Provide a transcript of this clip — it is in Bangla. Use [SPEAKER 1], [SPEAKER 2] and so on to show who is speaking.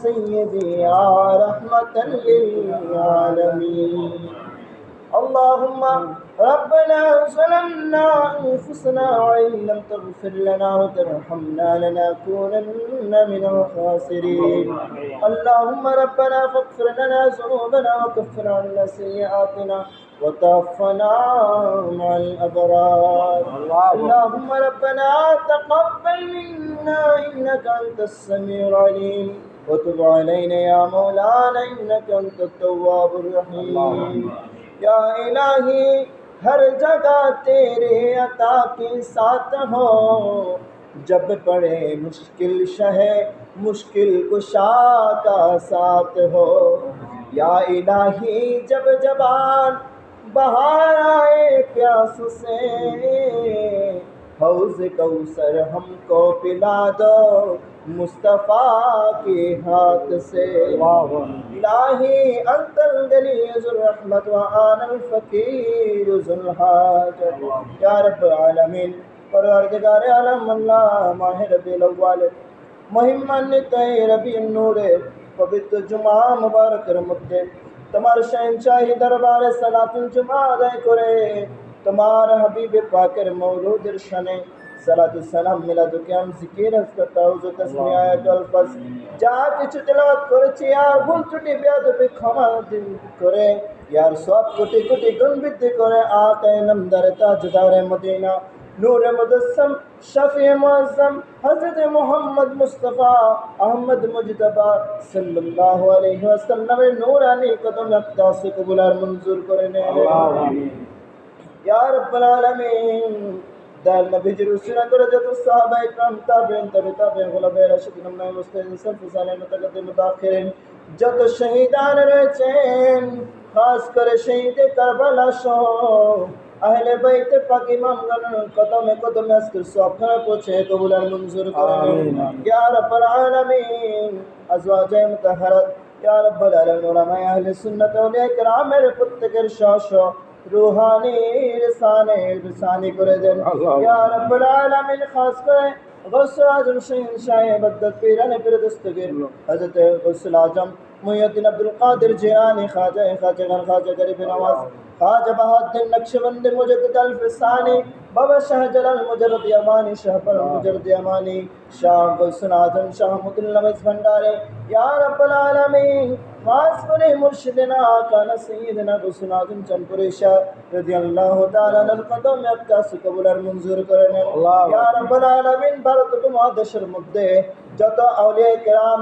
[SPEAKER 1] سيدي يا رحمة للعالمين. اللهم ربنا ظلمنا أنفسنا وإن لم تغفر لنا وترحمنا لنكونن من الخاسرين. اللهم ربنا فاغفر لنا ذنوبنا وكفر عنا سيئاتنا وتوفنا مع الأبرار. اللهم ربنا تقبل منا إنك أنت السميع العليم وتب علينا يا مولانا إنك أنت التواب الرحيم. या इलाही हर जगह तेरे अता के साथ हो, जब पड़े मुश्किल शहे मुश्किल कुशा का साथ हो. या इलाही जब जबान बहार आए प्यास से, हौज़ कौसर हमको पिला दो मुस्तफ़ा के हाथ से. इलाही अंतल गनी ज़ुल रहमत व आनल फ़कीर ज़ुल हाजत. या रब्बल आलमीन परवरदिगार आलम अल्लाह माह रबीउल अव्वल महिमान्वित रबीउन नूर पवित्र जुमा मुबारकेर मध्य তোমার শাহী দরবারে সালাতুল জুমা আদায় করে তোমার হাবিব পাকের মওলুদের শানে সালাতু সালাম মিলাদু কিয়াম জিকির আজকার তাওজু তাসমিহ আয়াতুল ফাজ যা কিছু তেলাওয়াত করেছি আর ভুল ত্রুটি বেয়াদবি ক্ষমা করে यार সব কোটি কোটি গুণ বৃদ্ধি করে আকা নামদার তাজদারে মদিনা नूर मुजस्सम शफी मुअज्जम हज़रत मोहम्मद मुस्तफ़ा अहमद मुजतबा सल्लल्लाहु अलैहि वसल्लम नूरानी कदम अक़दा से कबूल और मंजूर करे ने या रब्बल आलमीन. दाल नबी जुरुसना करे जो सहाबा इकराम ताबईन ताबईन खुलाफाए राशिदीन में मुस्तक़िम सल्फ साले मुतक़द्दिम मुताखिरीन যত শহীদান রয়েছেন খাস করে শহীদ কারবালা সহ আহলে বাইত পাক ইমামগণ কদমে কদমে আজকের সওয়াবখানা পৌঁছে কবুল আর মঞ্জুর করেন ইয়া রাব্বাল আলামিন. আজওয়াজে মুতাহহারাত ইয়া রাব্বাল আলামিন উলামায়ে আহলে সুন্নাত ওয়া আউলিয়া কিরামের প্রত্যেকের শাহ রুহানি রিসানি করে দেন ইয়া রাব্বাল আলামিন. খাস করে গৌসুল আজম শাহ বদত পীরানে পীর দস্তগীর হযরত গৌসুল আজম মুহিউদ্দিন আব্দুল কাদের জিলানী খাজা খাজা গরিব নওয়াজ খাজা বাহাউদ্দিন নকশবন্দি মুজদ্দিদ আল ফিসানি বাবা শাহ জালাল মুজাররদ ইয়ামানি শাহ पर মুজাররদ ইয়ামানি শাহ গৌসুল আজম শাহ মুদুল্লাহ ভন্ডারে ইয়া রাব্বাল আলামিন. খাস করে মুর্শিদিনা কানা সাইয়্যিদিনা গৌসুল আজম চাঁদপুরি শাহ রাদিয়াল্লাহু তাআলা আনহু কদমে আকাশ কবুল আর মঞ্জুর করে নেন ইয়া রাব্বাল আলামিন. ভারত উপমহাদেশের মধ্যে যত আউলিয়া কিরাম